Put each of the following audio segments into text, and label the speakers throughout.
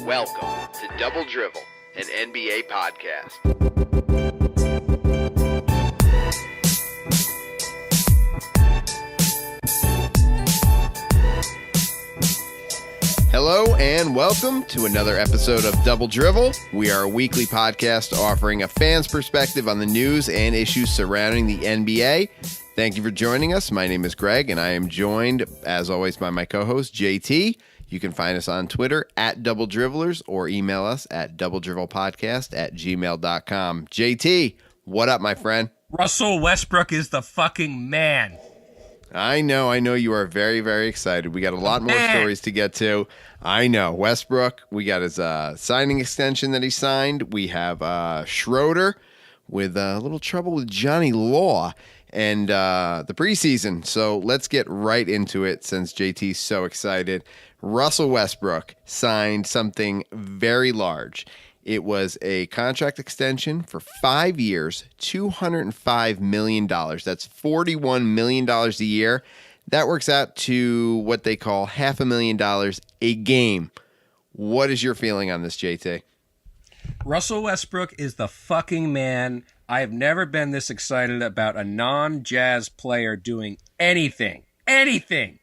Speaker 1: Welcome to Double Drivel, an NBA podcast. Hello and welcome to another episode of Double Drivel. We are a weekly podcast offering a fan's perspective on the news and issues surrounding the NBA. Thank you for joining us. My name is Greg, and I am joined, as always, by my co-host, JT. You can find us on Twitter at Double Dribblers or email us at doubledrivelpodcast@gmail.com. JT, what up, my friend?
Speaker 2: Russell Westbrook is the fucking man.
Speaker 1: I know you are very, very excited. We got a lot more stories to get to. I know. Westbrook, we got his signing extension that he signed. We have Schroder with a little trouble with Johnny Law and the preseason. So let's get right into it since JT's so excited. Russell Westbrook signed something very large. It was a contract extension for 5 years, $205 million. That's $41 million a year. That works out to what they call $500,000 a game. What is your feeling on this, JT?
Speaker 2: Russell Westbrook is the fucking man. I have never been this excited about a non-Jazz player doing anything. Anything.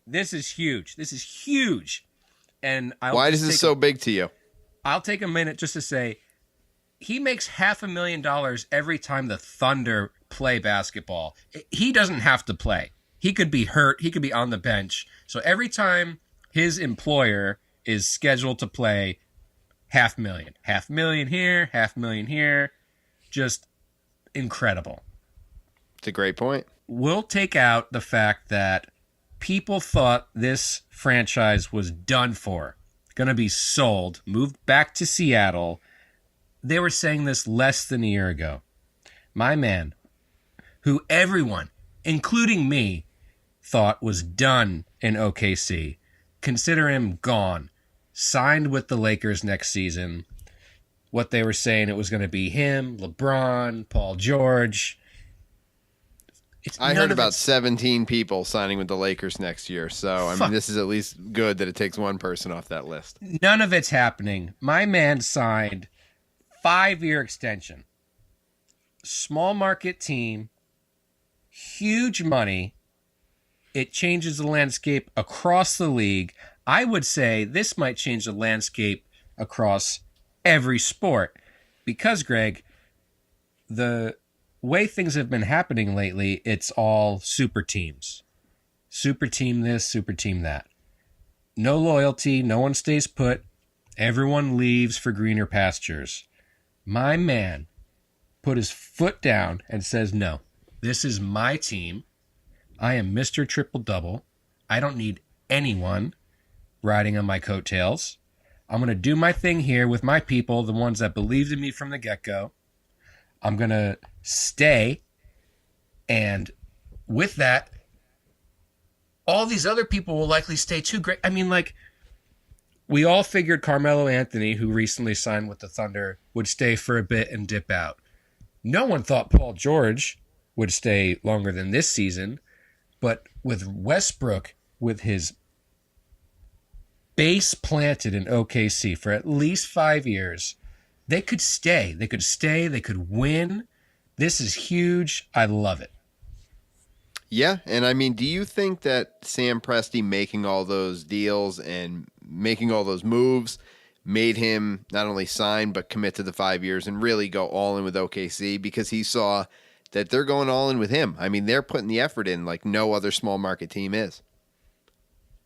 Speaker 2: This is huge. This is huge. And
Speaker 1: why is this so big to you?
Speaker 2: I'll take a minute just to say he makes $500,000 every time the Thunder play basketball. He doesn't have to play. He could be hurt. He could be on the bench. So every time his employer is scheduled to play, $500,000. $500,000 here, $500,000 here. Just incredible.
Speaker 1: It's a great point.
Speaker 2: We'll take out the fact that people thought this franchise was done for, going to be sold, moved back to Seattle. They were saying this less than a year ago. My man, who everyone, including me, thought was done in OKC, consider him gone, signed with the Lakers next season. What they were saying, it was going to be him, LeBron, Paul George.
Speaker 1: I heard about 17 people signing with the Lakers next year. So, I mean, this is at least good that it takes one person off that list.
Speaker 2: None of it's happening. My man signed 5-year extension. Small market team. Huge money. It changes the landscape across the league. I would say this might change the landscape across every sport. Because, Greg, the way things have been happening lately, it's all super teams. Super team this, super team that. No loyalty, no one stays put. Everyone leaves for greener pastures. My man put his foot down and says, no, this is my team. I am Mr. Triple-Double. I don't need anyone riding on my coattails. I'm going to do my thing here with my people, the ones that believed in me from the get-go. I'm going to stay, and with that, all these other people will likely stay too. Great. I mean, like, we all figured Carmelo Anthony, who recently signed with the Thunder, would stay for a bit and dip out. No one thought Paul George would stay longer than this season, but with Westbrook, with his base planted in OKC for at least 5 years, they could stay. They could stay. They could win. This is huge. I love it.
Speaker 1: Yeah, and I mean, do you think that Sam Presti making all those deals and making all those moves made him not only sign but commit to the 5 years and really go all in with OKC because he saw that they're going all in with him? I mean, they're putting the effort in like no other small market team is.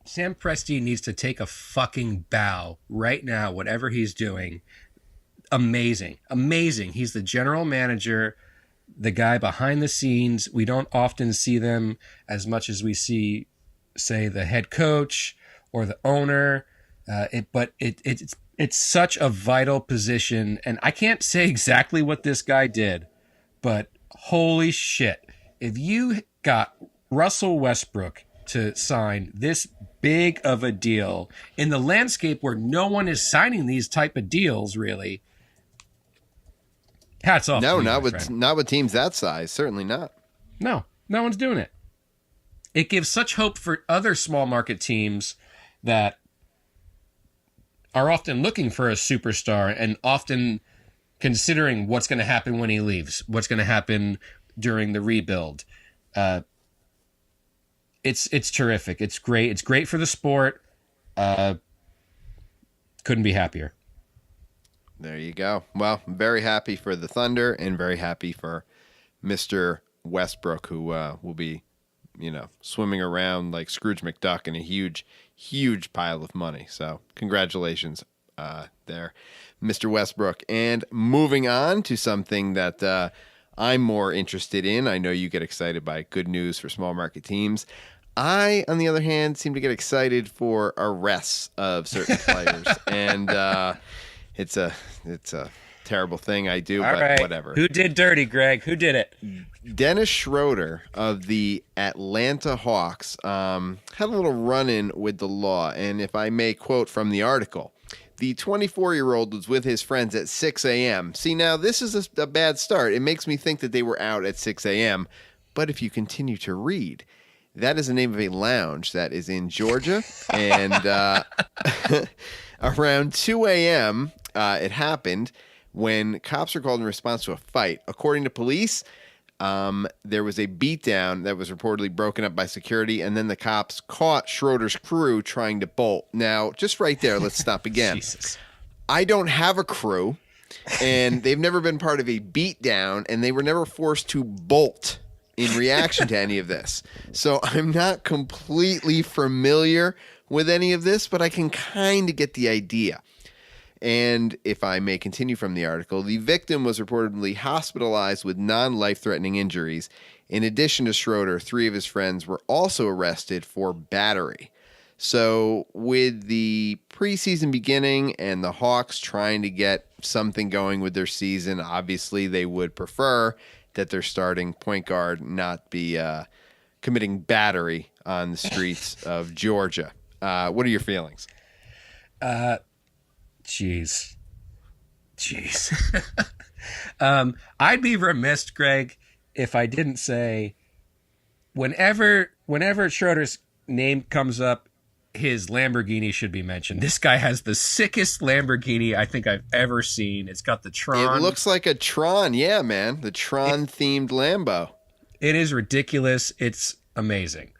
Speaker 2: Sam Presti needs to take a fucking bow right now, whatever he's doing. Amazing. Amazing. He's the general manager, the guy behind the scenes. We don't often see them as much as we see, say, the head coach or the owner. But it's such a vital position. And I can't say exactly what this guy did, but holy shit. If you got Russell Westbrook to sign this big of a deal in the landscape where no one is signing these type of deals, really, hats off.
Speaker 1: No, not with teams that size. Certainly not.
Speaker 2: No one's doing it. it gives such hope for other small market teams that are often looking for a superstar and often considering what's going to happen when he leaves, what's going to happen during the rebuild. It's terrific. It's great. It's great for the sport. Couldn't be happier.
Speaker 1: There you go. Well, I'm very happy for the Thunder and very happy for Mr. Westbrook, who will be, swimming around like Scrooge McDuck in a huge, huge pile of money. So congratulations there, Mr. Westbrook. And moving on to something that I'm more interested in. I know you get excited by good news for small market teams. I, on the other hand, seem to get excited for arrests of certain players. And it's a terrible thing I do, but
Speaker 2: right.
Speaker 1: Whatever.
Speaker 2: Who did dirty, Greg? Who did it?
Speaker 1: Dennis Schroder of the Atlanta Hawks had a little run-in with the law. And if I may quote from the article, the 24-year-old was with his friends at 6 a.m. See, now this is a bad start. It makes me think that they were out at 6 a.m. But if you continue to read, that is the name of a lounge that is in Georgia. And around 2 a.m., it happened when cops were called in response to a fight. According to police, there was a beatdown that was reportedly broken up by security, and then the cops caught Schroder's crew trying to bolt. Now, just right there, let's stop again.
Speaker 2: Jesus.
Speaker 1: I don't have a crew, and they've never been part of a beatdown, and they were never forced to bolt in reaction to any of this. So I'm not completely familiar with any of this, but I can kind of get the idea. And if I may continue from the article, the victim was reportedly hospitalized with non-life-threatening injuries. In addition to Schroder, 3 of his friends were also arrested for battery. So with the preseason beginning and the Hawks trying to get something going with their season, obviously they would prefer that their starting point guard not be committing battery on the streets of Georgia. What are your feelings?
Speaker 2: Jeez. I'd be remiss, Greg, if I didn't say whenever Schroeder's name comes up, his Lamborghini should be mentioned. This guy has the sickest Lamborghini I think I've ever seen. It's got the Tron.
Speaker 1: It looks like a Tron. Yeah, man. The Tron-themed Lambo. It
Speaker 2: is ridiculous. It's amazing.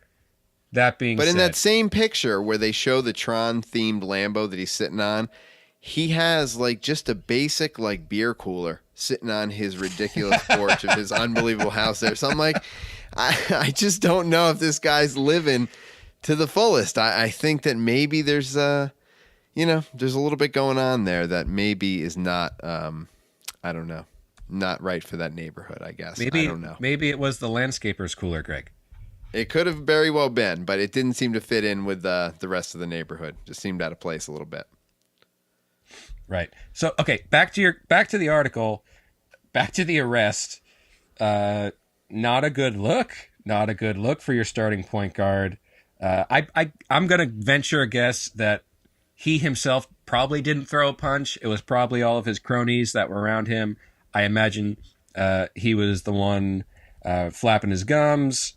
Speaker 2: That being said.
Speaker 1: But in that same picture where they show the Tron-themed Lambo that he's sitting on, he has like just a basic like beer cooler sitting on his ridiculous porch of his unbelievable house there. So I'm like, I just don't know if this guy's living to the fullest. I think that maybe there's there's a little bit going on there that maybe is not, I don't know, not right for that neighborhood, I guess. I don't know.
Speaker 2: Maybe it was the landscaper's cooler, Greg.
Speaker 1: It could have very well been, but it didn't seem to fit in with the rest of the neighborhood. Just seemed out of place a little bit.
Speaker 2: Right. So, okay, back to the article, back to the arrest. Not a good look. Not a good look for your starting point guard. I'm going to venture a guess that he himself probably didn't throw a punch. It was probably all of his cronies that were around him. I imagine he was the one flapping his gums.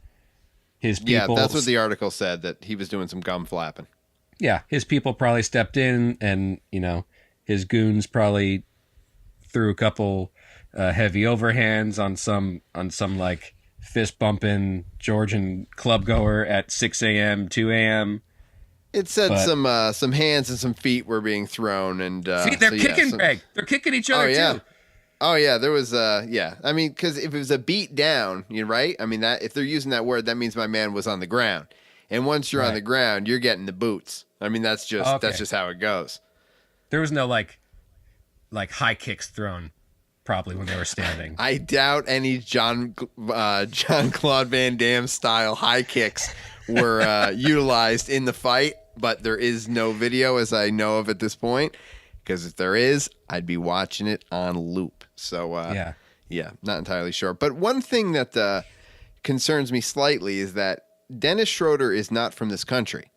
Speaker 2: His people.
Speaker 1: Yeah, that's what the article said, that he was doing some gum flapping.
Speaker 2: Yeah, his people probably stepped in and, his goons probably threw a couple heavy overhands on some like fist bumping Georgian club goer at 6 a.m., 2 a.m.
Speaker 1: It said some hands and some feet were being thrown, and
Speaker 2: see, they're kicking, Greg. They're kicking each other too.
Speaker 1: Oh yeah, there was I mean, because if it was a beat down, you're right. I mean, that if they're using that word, that means my man was on the ground, and once you're on the ground, you're getting the boots. I mean, that's just how it goes.
Speaker 2: There was no like high kicks thrown, probably when they were standing.
Speaker 1: I doubt any John Claude Van Damme style high kicks were utilized in the fight, but there is no video as I know of at this point. Because if there is, I'd be watching it on loop. So yeah, not entirely sure. But one thing that concerns me slightly is that Dennis Schroder is not from this country.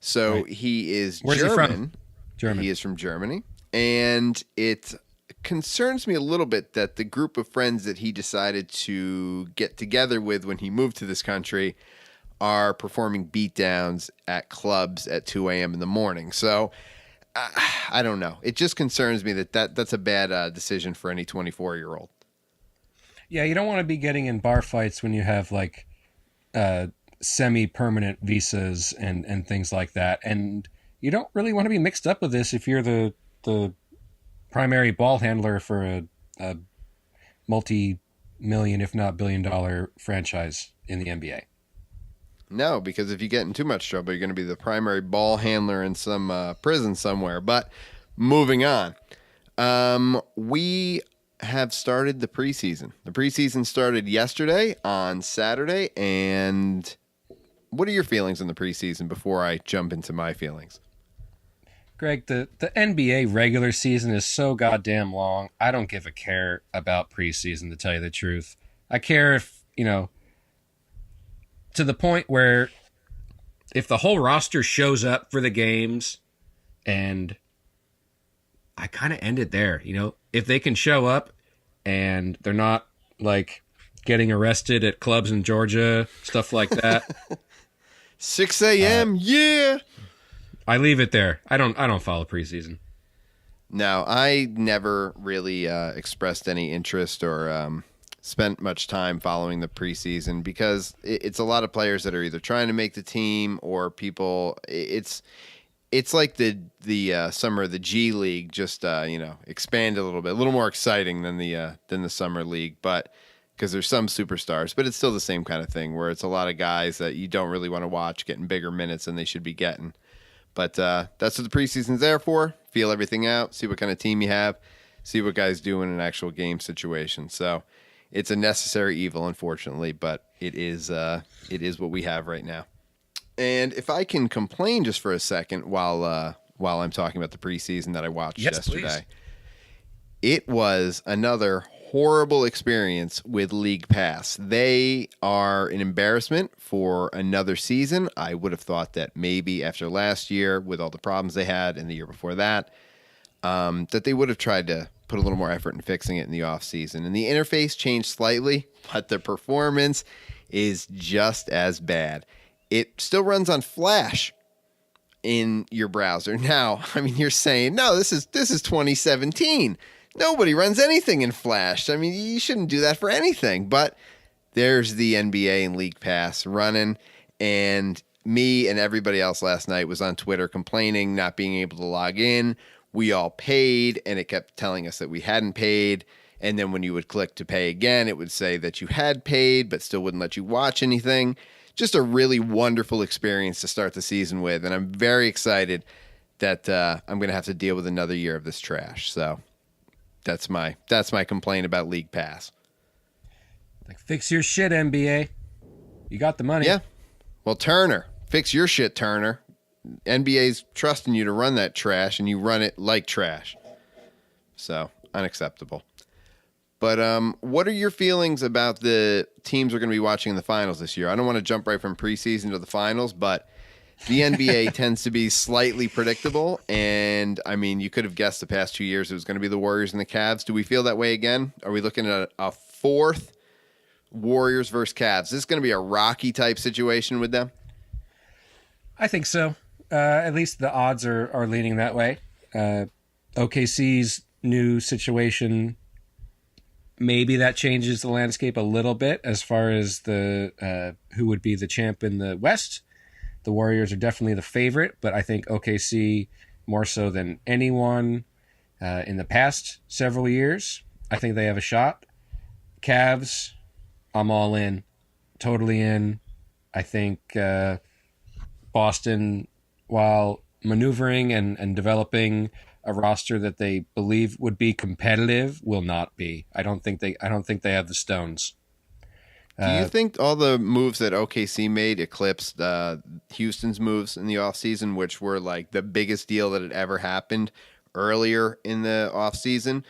Speaker 1: So he is
Speaker 2: Where's
Speaker 1: German.
Speaker 2: he from? German.
Speaker 1: He is from Germany. And it concerns me a little bit that the group of friends that he decided to get together with when he moved to this country are performing beatdowns at clubs at 2 a.m. in the morning. So I don't know. It just concerns me that's a bad decision for any 24-year-old.
Speaker 2: Yeah, you don't want to be getting in bar fights when you have like semi-permanent visas and things like that. And you don't really want to be mixed up with this if you're the primary ball handler for a multi-million, if not billion-dollar franchise in the NBA.
Speaker 1: No, because if you get in too much trouble, you're going to be the primary ball handler in some prison somewhere. But moving on, we have started the preseason. The preseason started yesterday on Saturday. And what are your feelings on the preseason before I jump into my feelings?
Speaker 2: Greg, the NBA regular season is so goddamn long. I don't give a care about preseason, to tell you the truth. I care if, to the point where if the whole roster shows up for the games, and I kind of end it there, if they can show up and they're not like getting arrested at clubs in Georgia, stuff like that.
Speaker 1: 6 a.m. Yeah.
Speaker 2: I leave it there. I don't follow preseason.
Speaker 1: No, I never really expressed any interest or spent much time following the preseason because it's a lot of players that are either trying to make the team or people. It's like the summer of the G League, just expand a little more exciting than the summer league, but because there's some superstars, but it's still the same kind of thing where it's a lot of guys that you don't really want to watch getting bigger minutes than they should be getting. But that's what the preseason's there for. Feel everything out, see what kind of team you have, see what guys do in an actual game situation. So it's a necessary evil, unfortunately, but it is what we have right now. And if I can complain just for a second while I'm talking about the preseason that I watched yesterday,
Speaker 2: please.
Speaker 1: It was another horrible experience with League Pass. They are an embarrassment for another season. I would have thought that maybe after last year, with all the problems they had, and the year before that, that they would have tried to put a little more effort in fixing it in the offseason. And the interface changed slightly, but the performance is just as bad. It still runs on Flash in your browser. Now, I mean, you're saying, no, this is 2017. Nobody runs anything in Flash. I mean, you shouldn't do that for anything. But there's the NBA and League Pass running, and me and everybody else last night was on Twitter complaining, not being able to log in. We all paid, and it kept telling us that we hadn't paid. And then when you would click to pay again, it would say that you had paid, but still wouldn't let you watch anything. Just a really wonderful experience to start the season with, and I'm very excited that I'm going to have to deal with another year of this trash. So that's my complaint about League Pass.
Speaker 2: Like, fix your shit, NBA. You got the money.
Speaker 1: Yeah. Well, Turner, fix your shit, Turner. NBA's trusting you to run that trash, and you run it like trash. So unacceptable. But what are your feelings about the teams we're going to be watching in the finals this year? I don't want to jump right from preseason to the finals, but the NBA tends to be slightly predictable. And, I mean, you could have guessed the past 2 years it was going to be the Warriors and the Cavs. Do we feel that way again? Are we looking at a fourth Warriors versus Cavs? Is this going to be a Rocky-type situation with them?
Speaker 2: I think so. At least the odds are leaning that way. OKC's new situation, maybe that changes the landscape a little bit as far as the who would be the champ in the West. The Warriors are definitely the favorite, but I think OKC more so than anyone in the past several years. I think they have a shot. Cavs, I'm all in, totally in. I think Boston, while maneuvering and developing a roster that they believe would be competitive, will not be. I don't think they have the stones.
Speaker 1: Do you think all the moves that OKC made eclipsed Houston's moves in the offseason, which were like the biggest deal that had ever happened earlier in the offseason?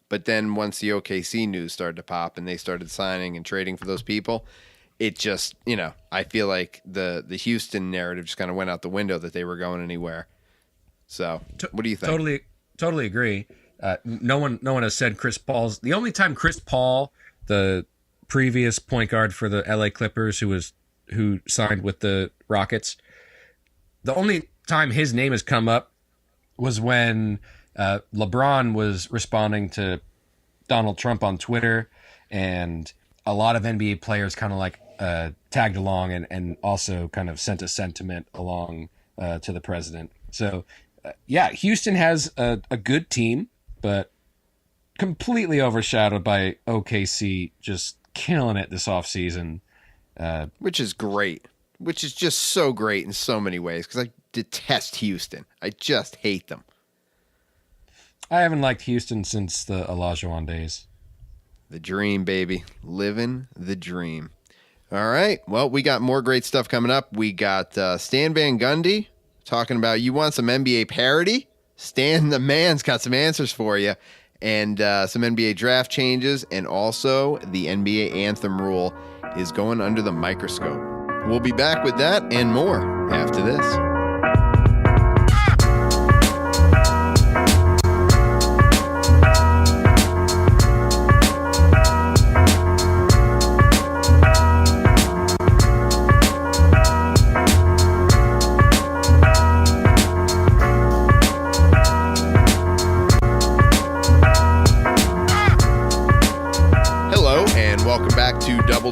Speaker 1: But then once the OKC news started to pop and they started signing and trading for those people, it just, I feel like the Houston narrative just kind of went out the window that they were going anywhere. So what do you think?
Speaker 2: Totally agree. No one has said Chris Paul's the only time Chris Paul, the previous point guard for the LA Clippers, who who signed with the Rockets. The only time his name has come up was when LeBron was responding to Donald Trump on Twitter, and a lot of NBA players kind of like tagged along and also kind of sent a sentiment along to the president. So, yeah, Houston has a good team, but completely overshadowed by OKC just killing it this offseason.
Speaker 1: Which is great. Which is just so great in so many ways, because I detest Houston. I just hate them.
Speaker 2: I haven't liked Houston since the Olajuwon days.
Speaker 1: The dream, baby. Living the dream. All right. Well, we got more great stuff coming up. We got Stan Van Gundy talking about you want some NBA parity? Stan the man's got some answers for you. And some NBA draft changes. And also the NBA Anthem rule is going under the microscope. We'll be back with that and more after this.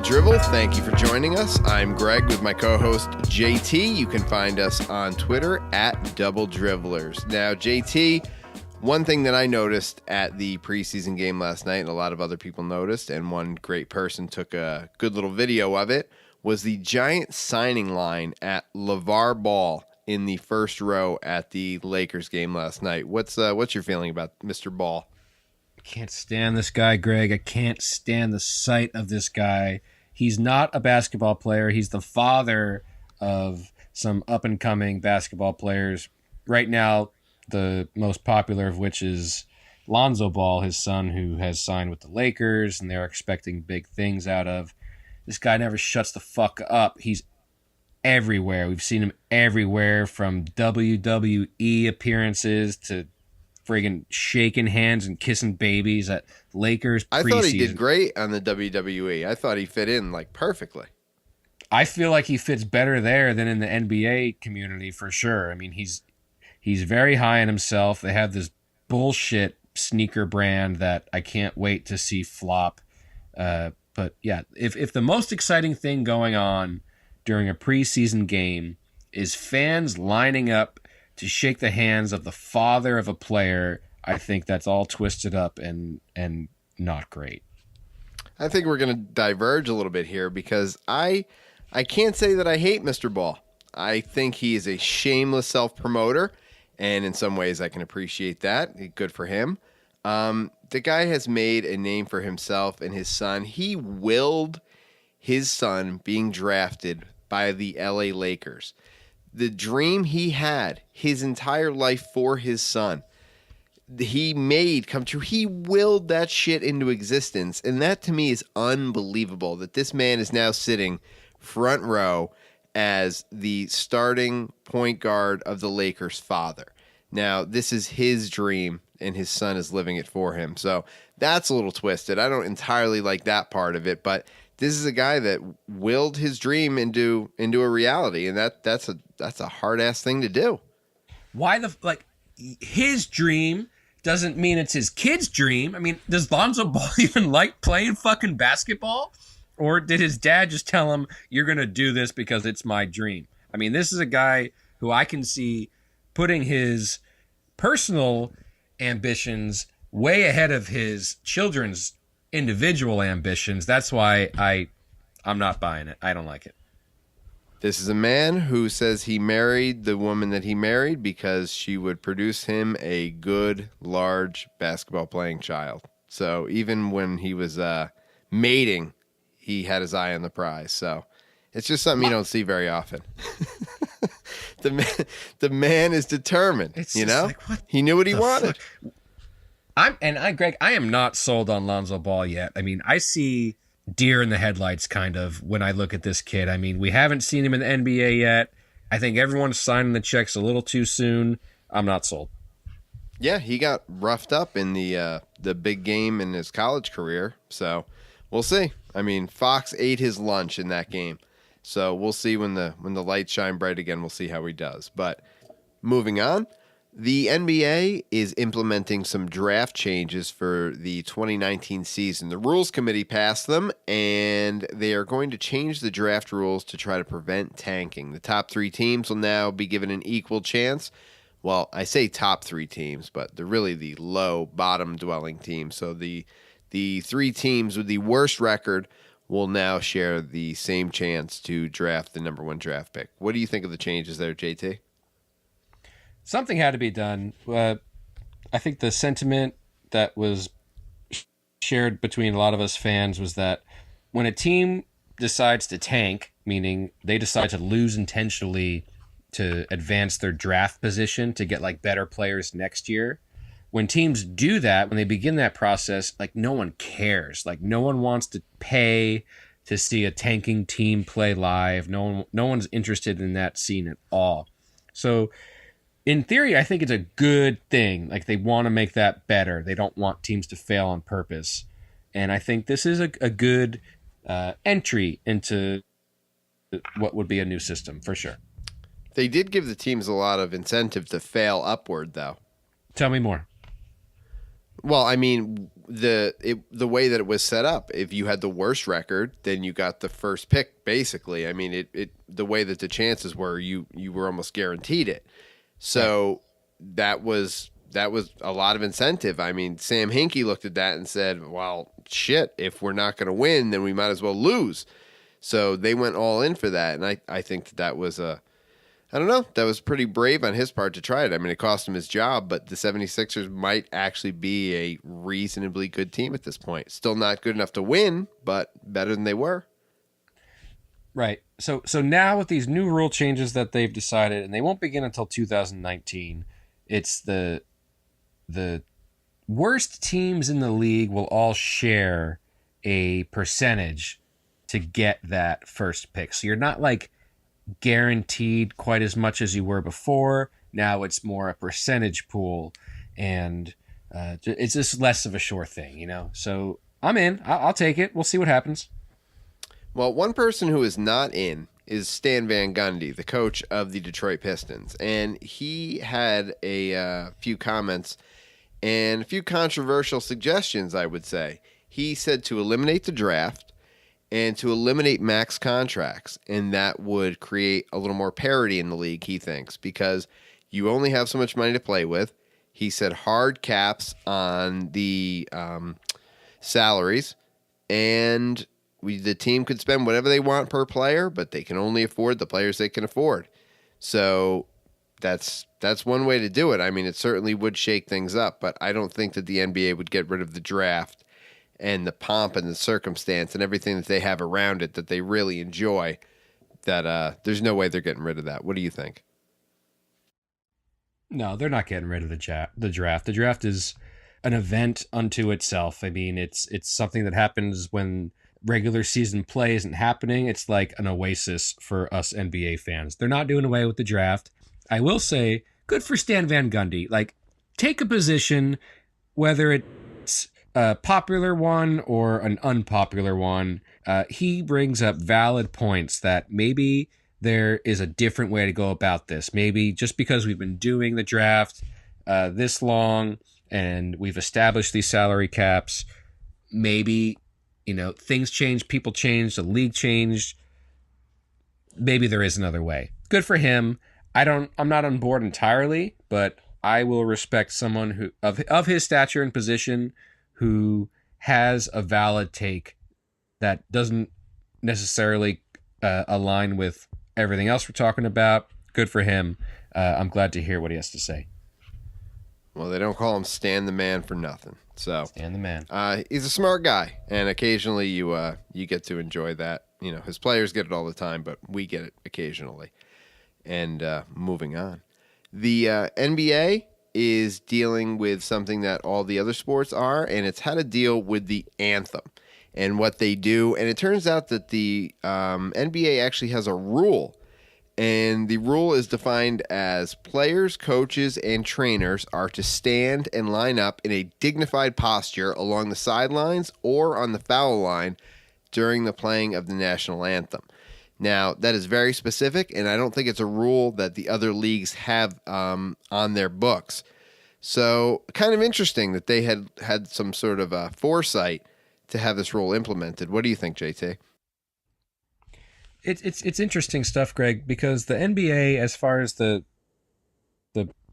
Speaker 1: Drivel. Thank you for joining us. I'm Greg with my co-host JT. You can find us on Twitter at Double Dribblers. Now, JT, one thing that I noticed at the preseason game last night, and a lot of other people noticed, and one great person took a good little video of it, was the giant signing line at Lavar Ball in the first row at the Lakers game last night. What's your feeling about Mr. Ball?
Speaker 2: I can't stand this guy, Greg. I can't stand the sight of this guy. He's not a basketball player. He's the father of some up-and-coming basketball players. Right now, the most popular of which is Lonzo Ball, his son, who has signed with the Lakers, and they're expecting big things out of. This guy never shuts the fuck up. He's everywhere. We've seen him everywhere, from WWE appearances to friggin' shaking hands and kissing babies at Lakers preseason.
Speaker 1: I thought he did great on the WWE. I thought he fit in like perfectly.
Speaker 2: I feel like he fits better there than in the NBA community for sure. I mean, he's very high on himself. They have this bullshit sneaker brand that I can't wait to see flop. But yeah, if the most exciting thing going on during a preseason game is fans lining up to shake the hands of the father of a player, I think that's all twisted up and not great.
Speaker 1: I think we're going to diverge a little bit here, because I can't say that I hate Mr. Ball. I think he is a shameless self-promoter, and in some ways I can appreciate that. Good for him. The guy has made a name for himself and his son. He willed his son being drafted by the LA Lakers. The dream he had his entire life for his son, he made come true. He willed that shit into existence. And that to me is unbelievable, that this man is now sitting front row as the starting point guard of the Lakers' father. Now, this is his dream, and his son is living it for him. So that's a little twisted. I don't entirely like that part of it, but this is a guy that willed his dream into a reality, and that's a hard ass thing to do.
Speaker 2: Why his dream doesn't mean it's his kid's dream? I mean, does Lonzo Ball even like playing fucking basketball? Or did his dad just tell him, you're going to do this because it's my dream? I mean, this is a guy who I can see putting his personal ambitions way ahead of his children's individual ambitions. That's why I'm not buying it. I don't like it.
Speaker 1: This is a man who says he married the woman that he married because she would produce him a good, large basketball playing child. So even when he was mating, he had his eye on the prize. So it's just something you don't see very often. The man is determined.
Speaker 2: It's
Speaker 1: you know,
Speaker 2: like,
Speaker 1: he knew what he wanted.
Speaker 2: Greg, I am not sold on Lonzo Ball yet. I mean, I see deer in the headlights kind of when I look at this kid. I mean, we haven't seen him in the NBA yet. I think everyone's signing the checks a little too soon. I'm not sold.
Speaker 1: Yeah, he got roughed up in the big game in his college career. So we'll see. I mean, Fox ate his lunch in that game. So we'll see when the lights shine bright again. We'll see how he does. But moving on, the NBA is implementing some draft changes for the 2019 season. The Rules Committee passed them, and they are going to change the draft rules to try to prevent tanking. The top 3 teams will now be given an equal chance. Well, I say top 3 teams, but they're really the low bottom dwelling teams. So the 3 teams with the worst record will now share the same chance to draft the number 1 draft pick. What do you think of the changes there, JT?
Speaker 2: Something had to be done. I think the sentiment that was shared between a lot of us fans was that when a team decides to tank, meaning they decide to lose intentionally to advance their draft position to get like better players next year, when teams do that, when they begin that process, like no one cares. Like no one wants to pay to see a tanking team play live. No one's interested in that scene at all. So in theory, I think it's a good thing. Like they want to make that better. They don't want teams to fail on purpose. And I think this is a good entry into what would be a new system for sure.
Speaker 1: They did give the teams a lot of incentive to fail upward, though.
Speaker 2: Tell me more.
Speaker 1: Well, I mean, the way that it was set up, if you had the worst record, then you got the first pick, basically. I mean, the way that the chances were, you were almost guaranteed it. So that was a lot of incentive. I mean, Sam Hinkie looked at that and said, well, shit, if we're not going to win, then we might as well lose. So they went all in for that. And I think that was I don't know, that was pretty brave on his part to try it. I mean, it cost him his job, but the 76ers might actually be a reasonably good team at this point. Still not good enough to win, but better than they were.
Speaker 2: Right. So now with these new rule changes that they've decided, and they won't begin until 2019, it's the worst teams in the league will all share a percentage to get that first pick. So you're not like guaranteed quite as much as you were before. Now it's more a percentage pool, and it's just less of a sure thing, you know? So I'm in. I'll take it. We'll see what happens.
Speaker 1: Well, one person who is not in is Stan Van Gundy, the coach of the Detroit Pistons. And he had a few comments and a few controversial suggestions, I would say. He said to eliminate the draft and to eliminate max contracts. And that would create a little more parity in the league, he thinks, because you only have so much money to play with. He said hard caps on the salaries, and the team could spend whatever they want per player, but they can only afford the players they can afford. So that's one way to do it. I mean, it certainly would shake things up, but I don't think that the NBA would get rid of the draft and the pomp and the circumstance and everything that they have around it that they really enjoy. That there's no way they're getting rid of that. What do you think?
Speaker 2: No, they're not getting rid of the draft. The draft is an event unto itself. I mean, it's something that happens when regular season play isn't happening. It's like an oasis for us NBA fans. They're not doing away with the draft. I will say, good for Stan Van Gundy. Like, take a position, whether it's a popular one or an unpopular one. He brings up valid points that maybe there is a different way to go about this. Maybe just because we've been doing the draft this long and we've established these salary caps, maybe, you know, things change, people change, the league changed. Maybe there is another way. Good for him. I'm not on board entirely, but I will respect someone who of his stature and position who has a valid take that doesn't necessarily align with everything else we're talking about. Good for him. I'm glad to hear what he has to say.
Speaker 1: Well, they don't call him Stan the Man for nothing. So
Speaker 2: Stan the Man.
Speaker 1: He's a smart guy, and occasionally you get to enjoy that. You know, his players get it all the time, but we get it occasionally. And moving on, the NBA is dealing with something that all the other sports are, and it's how to deal with the anthem and what they do. And it turns out that the NBA actually has a rule. And the rule is defined as players, coaches, and trainers are to stand and line up in a dignified posture along the sidelines or on the foul line during the playing of the national anthem. Now, that is very specific, and I don't think it's a rule that the other leagues have on their books. So kind of interesting that they had some sort of foresight to have this rule implemented. What do you think, JT?
Speaker 2: It's interesting stuff, Greg, because the NBA, as far as the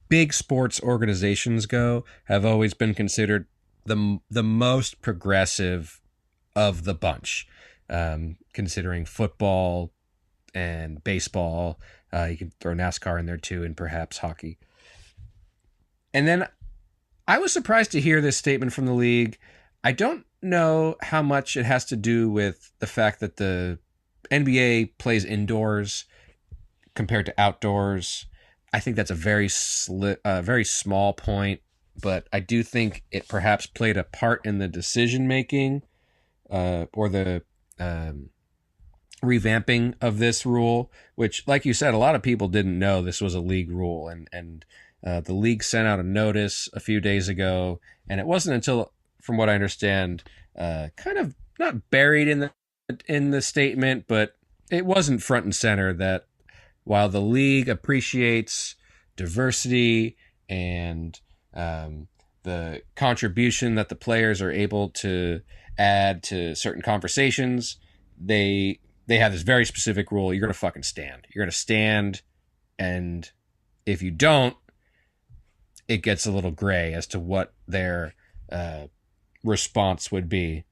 Speaker 2: big sports organizations go, have always been considered the most progressive of the bunch. Considering football and baseball, you can throw NASCAR in there too, and perhaps hockey. And then I was surprised to hear this statement from the league. I don't know how much it has to do with the fact that the NBA plays indoors compared to outdoors. I think that's a very small point, but I do think it perhaps played a part in the decision making or the revamping of this rule, which, like you said, a lot of people didn't know this was a league rule, and the league sent out a notice a few days ago, and it wasn't until, from what I understand, kind of not buried in the statement, but it wasn't front and center that while the league appreciates diversity and the contribution that the players are able to add to certain conversations, they have this very specific rule. You're going to fucking stand. You're going to stand, and if you don't, it gets a little gray as to what their response would be.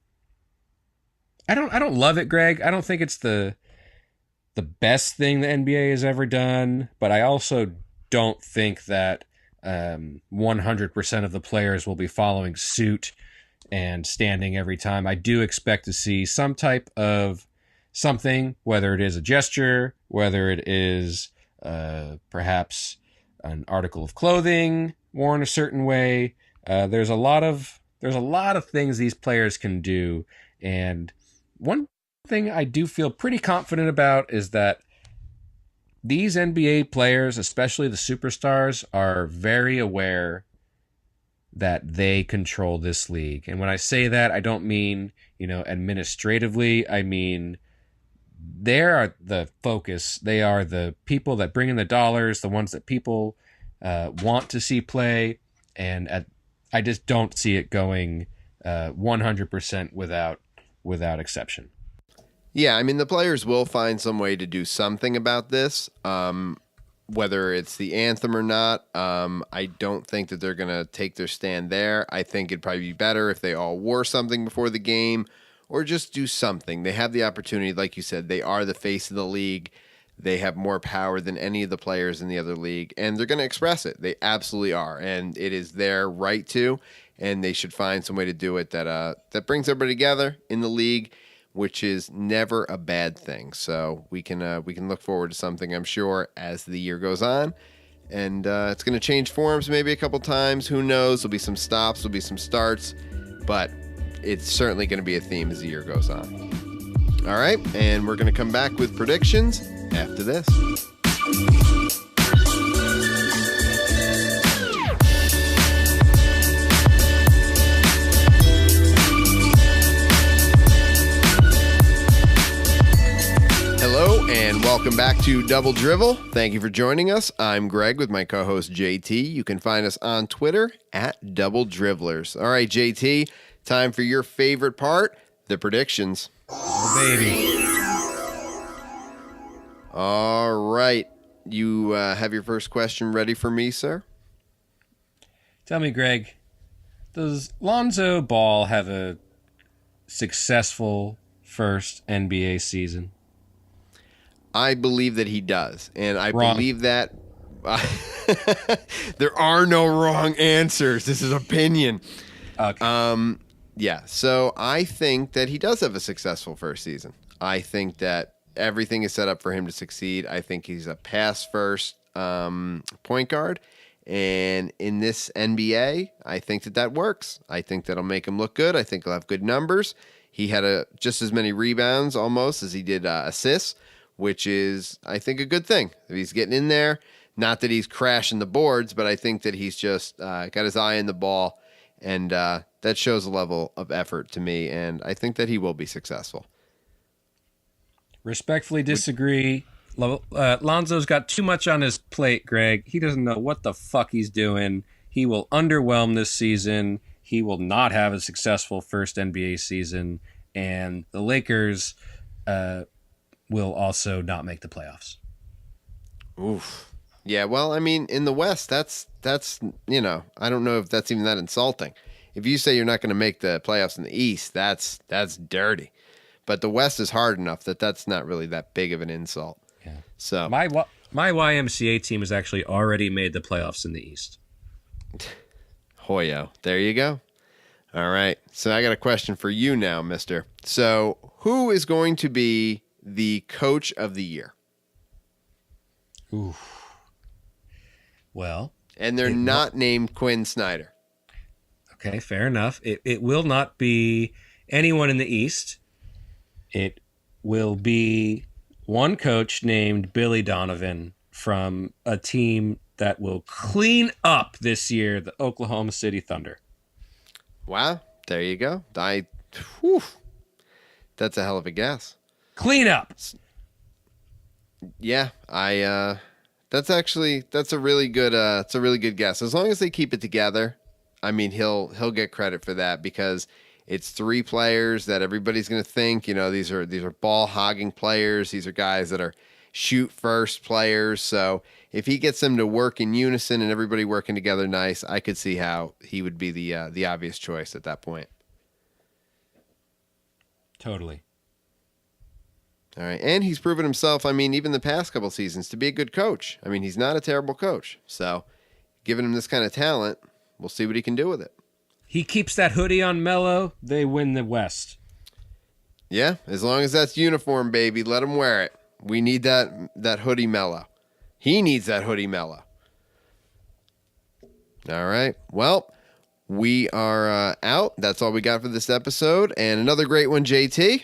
Speaker 2: I don't love it, Greg. I don't think it's the best thing the NBA has ever done, but I also don't think that 100% of the players will be following suit and standing every time. I do expect to see some type of something, whether it is a gesture, whether it is perhaps an article of clothing worn a certain way. There's a lot of things these players can do, and one thing I do feel pretty confident about is that these NBA players, especially the superstars, are very aware that they control this league. And when I say that, I don't mean, administratively. I mean, they are the focus. They are the people that bring in the dollars, the ones that people want to see play. And I just don't see it going 100% without exception.
Speaker 1: Yeah, I mean, the players will find some way to do something about this, whether it's the anthem or not. I don't think that they're going to take their stand there. I think it'd probably be better if they all wore something before the game or just do something. They have the opportunity, like you said, they are the face of the league. They have more power than any of the players in the other league, and they're going to express it. They absolutely are, and it is their right to, and they should find some way to do it that brings everybody together in the league, which is never a bad thing. So we can look forward to something, I'm sure, as the year goes on. And it's going to change forms maybe a couple times. Who knows? There'll be some stops, there'll be some starts. But it's certainly going to be a theme as the year goes on. All right, and we're going to come back with predictions after this. Hello and welcome back to Double Drivel. Thank you for joining us. I'm Greg with my co-host JT. You can find us on Twitter at Double Dribblers. All right, JT, time for your favorite part, the predictions.
Speaker 2: Oh, baby.
Speaker 1: All right. You have your first question ready for me, sir?
Speaker 2: Tell me, Greg, does Lonzo Ball have a successful first NBA season?
Speaker 1: I believe that he does, and I
Speaker 2: Wrong.
Speaker 1: believe that there are no wrong answers. This is opinion.
Speaker 2: Okay.
Speaker 1: Yeah, so I think that he does have a successful first season. I think that everything is set up for him to succeed. I think he's a pass-first point guard, and in this NBA, I think that works. I think that'll make him look good. I think he'll have good numbers. He had just as many rebounds almost as he did assists, which is, I think, a good thing. If he's getting in there, not that he's crashing the boards, but I think that he's just got his eye on the ball, and that shows a level of effort to me, and I think that he will be successful.
Speaker 2: Respectfully disagree. Lonzo's got too much on his plate, Greg. He doesn't know what the fuck he's doing. He will underwhelm this season. He will not have a successful first NBA season. And the Lakers will also not make the playoffs.
Speaker 1: Oof. Yeah, well, I mean, in the West, that's I don't know if that's even that insulting. If you say you're not going to make the playoffs in the East, that's dirty. But the West is hard enough that that's not really that big of an insult.
Speaker 2: Yeah.
Speaker 1: So
Speaker 2: my YMCA team has actually already made the playoffs in the East.
Speaker 1: Hoyo, there you go. All right. So I got a question for you now, mister. So who is going to be the coach of the year?
Speaker 2: Ooh. Well.
Speaker 1: And they're not named Quinn Snyder.
Speaker 2: Okay, fair enough. It will not be anyone in the East. It will be one coach named Billy Donovan from a team that will clean up this year, the Oklahoma City Thunder.
Speaker 1: Wow, there you go. That's a hell of a guess.
Speaker 2: Clean up.
Speaker 1: Yeah, that's a really good guess. As long as they keep it together, I mean, he'll get credit for that because it's three players that everybody's going to think, these are ball hogging players. These are guys that are shoot first players. So if he gets them to work in unison and everybody working together nice, I could see how he would be the obvious choice at that point.
Speaker 2: Totally.
Speaker 1: All right. And he's proven himself, I mean, even the past couple seasons, to be a good coach. I mean, he's not a terrible coach. So giving him this kind of talent, we'll see what he can do with it.
Speaker 2: He keeps that hoodie on Melo, they win the West.
Speaker 1: Yeah, as long as that's uniform, baby, let him wear it. We need that hoodie Melo. He needs that hoodie Melo. All right. Well, we are out. That's all we got for this episode. And another great one, JT.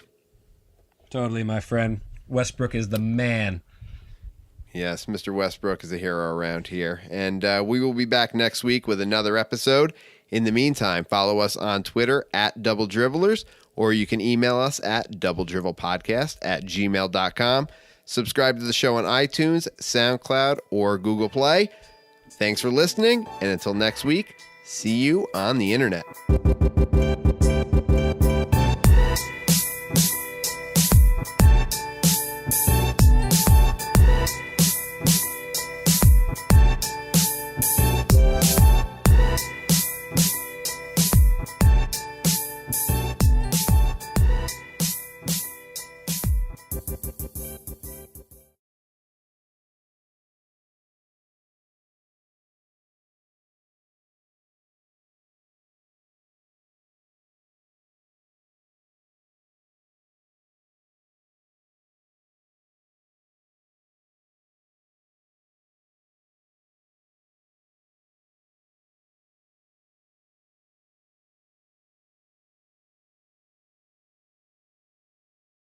Speaker 2: Totally, my friend. Westbrook is the man.
Speaker 1: Yes, Mr. Westbrook is a hero around here. And we will be back next week with another episode. In the meantime, follow us on Twitter @DoubleDribblers, or you can email us at doubledribblepodcast@gmail.com. Subscribe to the show on iTunes, SoundCloud, or Google Play. Thanks for listening, and until next week, see you on the internet.